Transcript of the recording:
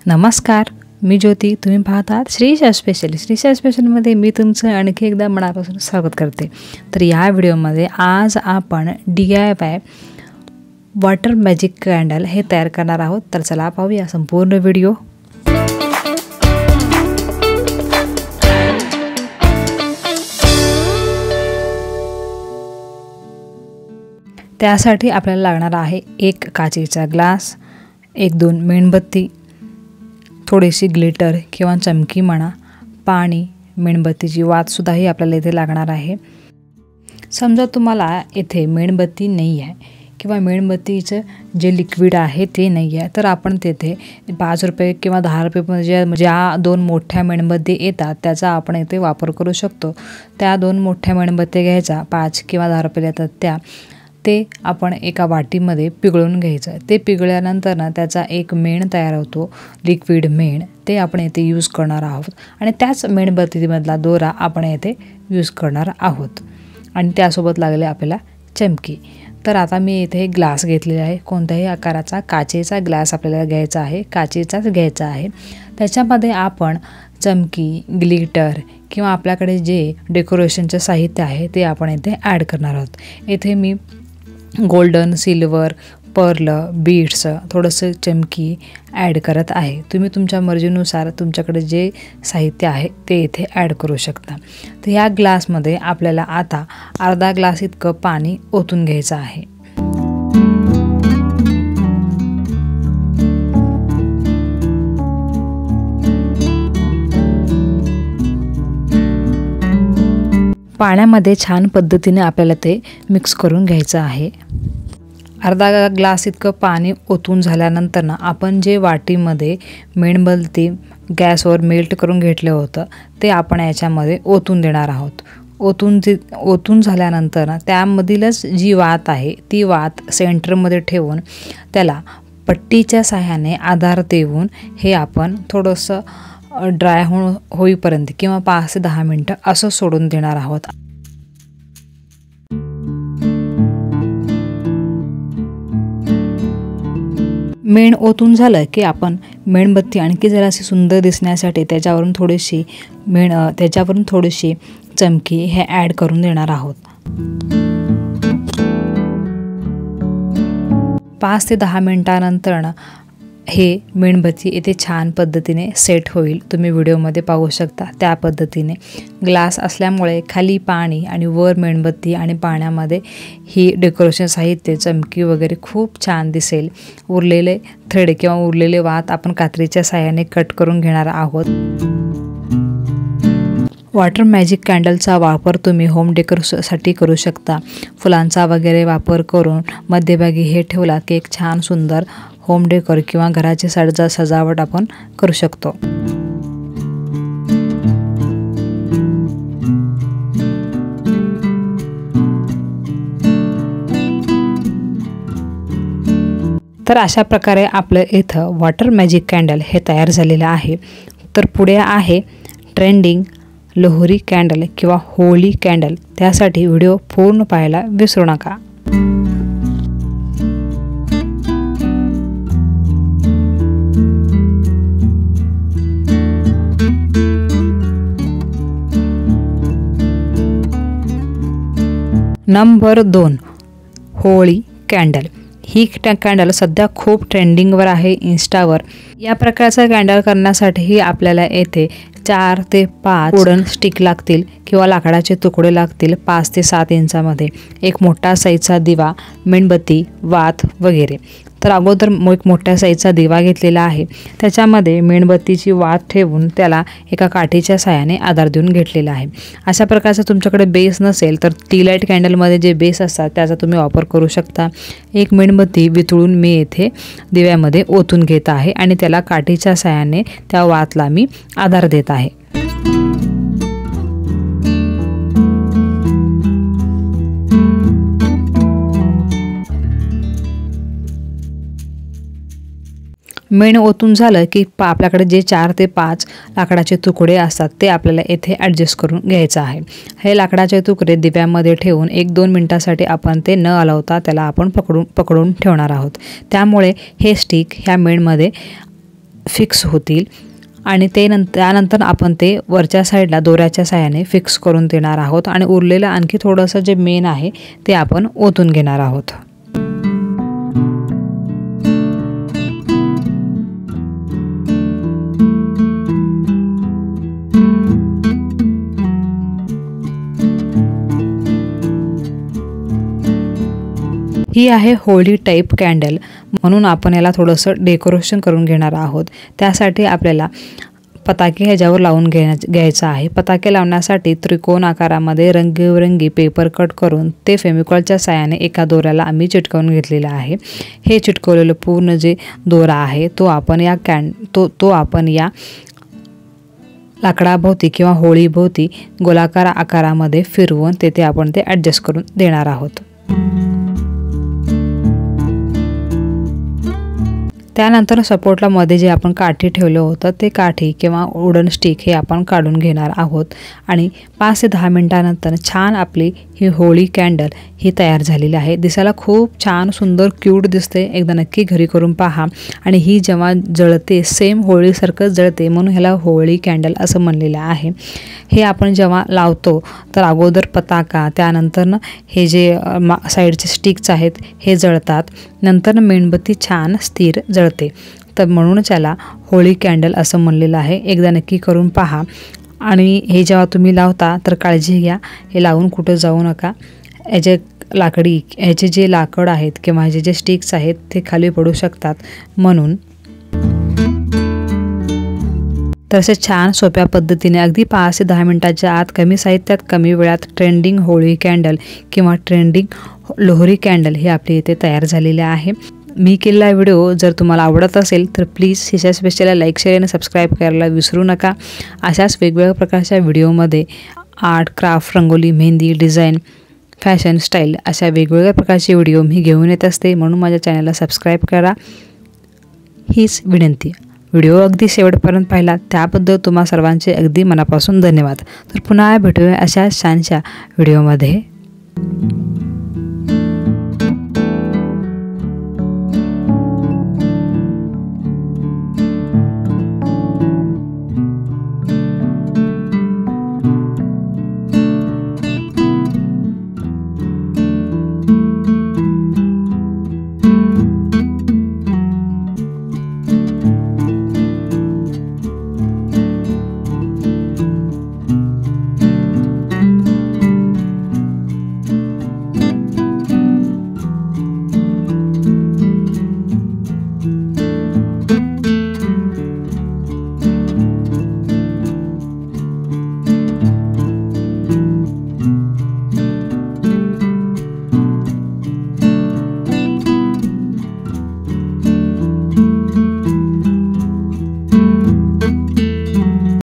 नमस्कार, मी ज्योती. तुम्ही पाहतात श्रीशा स्पेशल. श्रीशा स्पेशलमध्ये मी तुमचं आणखी एकदा मनापासून स्वागत करते. तर या व्हिडिओमध्ये आज आपण DIY वॉटर मॅजिक कॅन्डल हे तयार करणार आहोत. तर चला पाहूया संपूर्ण व्हिडिओ. त्यासाठी आपल्याला लागणार आहे एक काचेचा ग्लास, 1-2 मेणबत्ती, थोडीशी ग्लिटर किंवा चमकी म्हणा, पाणी, मेणबत्तीची वातसुद्धाही आपल्याला इथे लागणार आहे. समजा तुम्हाला इथे मेणबत्ती नाही आहे किंवा मेणबत्तीचं जे लिक्विड आहे ते नाही आहे, तर आपण तेथे 5 रुपये किंवा 10 रुपये ज्या 2 मोठ्या मेणबत्ती येतात त्याचा आपण इथे वापर करू शकतो. त्या 2 मोठ्या मेणबत्ती घ्यायचा, 5 किंवा 10 रुपये येतात ते आपण एका वाटीमध्ये पिघळून घ्यायचं. ते पिघळल्यानंतर ना त्याचा एक मेण तयार होतो, लिक्विड मेण. ते आपण येथे यूज करणार आहोत आणि त्याच मेणबत्तीमधला दोरा आपण येथे यूज करणार आहोत आणि त्यासोबत लागले आपल्याला चमकी. तर आता मी इथे एक ग्लास घेतलेला आहे. कोणत्याही आकाराचा काचेचा ग्लास आपल्याला घ्यायचा आहे, काचेचाच घ्यायचा आहे. त्याच्यामध्ये आपण चमकी, ग्लिटर किंवा आपल्याकडे जे डेकोरेशनचं साहित्य आहे ते आपण इथे ॲड करणार आहोत. इथे मी गोल्डन, सिल्वर, पर्ल, बीड्स, थोडंसं चमकी ॲड करत आहे. तुम्ही तुमच्या मर्जीनुसार तुमच्याकडे जे साहित्य आहे ते इथे ॲड करू शकता. तर ह्या ग्लासमध्ये आपल्याला आता अर्धा ग्लास इतकं पाणी ओतून घ्यायचं आहे. पाण्यामध्ये छान पद्धतीने आपल्याला ते मिक्स करून घ्यायचं आहे. अर्धा ग्लास इतकं पाणी ओतून झाल्यानंतर ना आपण जे वाटीमध्ये मेणबत्ती गॅसवर मेल्ट करून घेतलं होतं ते आपण याच्यामध्ये ओतून देणार आहोत. ओतून झाल्यानंतर ना त्यामधीलच जी वात आहे ती वात सेंटरमध्ये ठेवून त्याला पट्टीच्या साहाय्याने आधार देऊन हे आपण थोडंसं ड्राय होईपर्यंत किंवा 5 ते 10 मिनटं असं सोडून देणार आहोत. मेण ओतून झालं की आपण मेणबत्ती आणखी जराशी सुंदर दिसण्यासाठी त्याच्यावरून थोडीशी चमकी हे ॲड करून देणार आहोत. 5 ते 10 मिनटानंतर हे मेणबत्ती इथे छान पद्धतीने सेट होईल. तुम्ही व्हिडिओमध्ये पाहू शकता त्या पद्धतीने. ग्लास असल्यामुळे खाली पाणी आणि वर मेणबत्ती आणि पाण्यामध्ये ही डेकोरेशन साहित्य, चमकी वगैरे खूप छान दिसेल. उरलेले थ्रेड किंवा उरलेले वात आपण कात्रीच्या साहाय्याने कट करून घेणार आहोत. वॉटर मॅजिक कॅन्डलचा वापर तुम्ही होम डेकोरेशनसाठी करू शकता. फुलांचा वगैरे वापर करून मध्यभागी हे ठेवला की एक छान सुंदर होम डेकोर किंवा घराची सजावट आपण करू शकतो. तर अशा प्रकारे आपलं इथं वॉटर मॅजिक कॅन्डल हे तयार झालेलं आहे. तर पुढे आहे ट्रेंडिंग लोहरी कॅन्डल किंवा होळी कॅन्डल. त्यासाठी व्हिडिओ पूर्ण पाहायला विसरू नका. Number 2 Holi candle. ही कॅन्डल सध्या खूप ट्रेंडिंगवर आहे इंस्टावर. या प्रकारचा कॅन्डल करण्यासाठी आपल्याला येथे 4 ते 5 वुडन स्टिक लागतील किंवा लाकडाचे तुकडे लागतील 5 ते 7 इंचामध्ये. एक मोठा साईजचा दिवा, मेणबत्ती, वात वगैरे. तर अगोदर एक मोठ्या साईजचा दिवा घेतलेला आहे. त्याच्यामध्ये मेणबत्तीची वात ठेवून त्याला एका काठीच्या साहाय्याने आधार देऊन घेतलेला आहे. अशा प्रकारचा तुमच्याकडे बेस नसेल तर टी लाईट कॅन्डलमध्ये जे बेस असतात त्याचा तुम्ही वापर करू शकता. एक मेणबत्ती वितळून मी येथे दिव्यामध्ये ओतून घेत आहे आणि त्याला काठीच्या साहाय्याने त्या वातला मी आधार देत आहे. मेण ओतून झालं की आपल्याकडे जे 4 ते 5 लाकडाचे तुकडे असतात ते आपल्याला येथे ॲडजस्ट करून घ्यायचं आहे. हे लाकडाचे तुकडे दिव्यामध्ये ठेवून 1-2 मिनिटासाठी आपण ते न हलवता त्याला आपण पकडून ठेवणार आहोत. त्यामुळे हे स्टिक ह्या मेणमध्ये फिक्स होतील आणि त्यानंतर आपण ते वरच्या साईडला दोऱ्याच्या साहाय्याने फिक्स करून देणार आहोत आणि उरलेलं आणखी थोडंसं जे मेन आहे ते आपण ओतून घेणार आहोत। ही आहे होळी टाईप कॅन्डल, म्हणून आपण याला थोडंसं डेकोरेशन करून घेणार आहोत। त्यासाठी आपल्याला पताके ह्याच्यावर लावून घ्यायचा आहे। पताके लावण्यासाठी त्रिकोण आकारामध्ये रंगीबेरंगी पेपर कट करून ते फेविकॉलच्या साहाय्याने एका दोऱ्याला आम्ही चिटकवून घेतलेला आहे। हे चिटकवलेलं पूर्ण जे दोरा आहे तो आपण या लाकडाभोवती किंवा होळीभोवती गोलाकार आकारामध्ये फिरवून तेथे आपण ते ॲडजस्ट करून देणार आहोत। त्यानंतर सपोर्टला मध्ये जे आपण काठी ठेवलं होतं ते काठी किंवा वुडन स्टिक हे आपण काढून घेणार आहोत आणि 5 ते 10 मिनिटांनंतर छान आपली ही होळी कॅन्डल ही तयार झालेली आहे। दिसायला खूप छान सुंदर क्यूट दिसते। एकदा नक्की घरी करून पहा आणि ही जेव्हा जळते सेम होळीसारखंच जळते, म्हणून ह्याला होळी कॅन्डल असं म्हणलेलं आहे। हे आपण जेव्हा लावतो तर अगोदर पताका, त्यानंतर हे जे साईडचे स्टिक्स आहेत हे जळतात, नंतर मेणबत्ती छान स्थिर जळते, तर म्हणूनच याला होळी कॅन्डल असं म्हणलेलं आहे। एकदा नक्की करून पहा आणि हे जेव्हा तुम्ही लावता तर काळजी घ्या, हे लावून कुठं जाऊ नका। ह्याचे जे लाकड आहेत किंवा ह्याचे जे स्टिक्स आहेत ते खाली पडू शकतात, म्हणून तसेच छान सोप्या पद्धतीने अगदी 5 ते 10 मिनिटाच्या आत कमी साहित्यात कमी वेळात ट्रेंडिंग होळी कॅन्डल किंवा ट्रेंडिंग लोहरी कॅन्डल हे आपले इथे तयार झालेले आहे। मी केलेला व्हिडिओ जर तुम्हाला आवडत असेल तर प्लीज हिच्या स्पेशलला लाईक, शेअर आणि सबस्क्राईब करायला विसरू नका। अशाच वेगवेगळ्या प्रकारच्या व्हिडिओमध्ये art, craft, rangoli, mehndi, design, fashion, style अशा वेगवेगळ्या प्रकारचे व्हिडिओ मी घेऊन येत असते, म्हणून माझ्या चॅनलला सबस्क्राईब करा हीच विनंती। व्हिडिओ अगदी शेवटपर्यंत पाहिला त्याबद्दल तुम्हा सर्वांचे अगदी मनापासून धन्यवाद। तर पुन्हा भेटूया अशाच छानशा व्हिडिओमध्ये।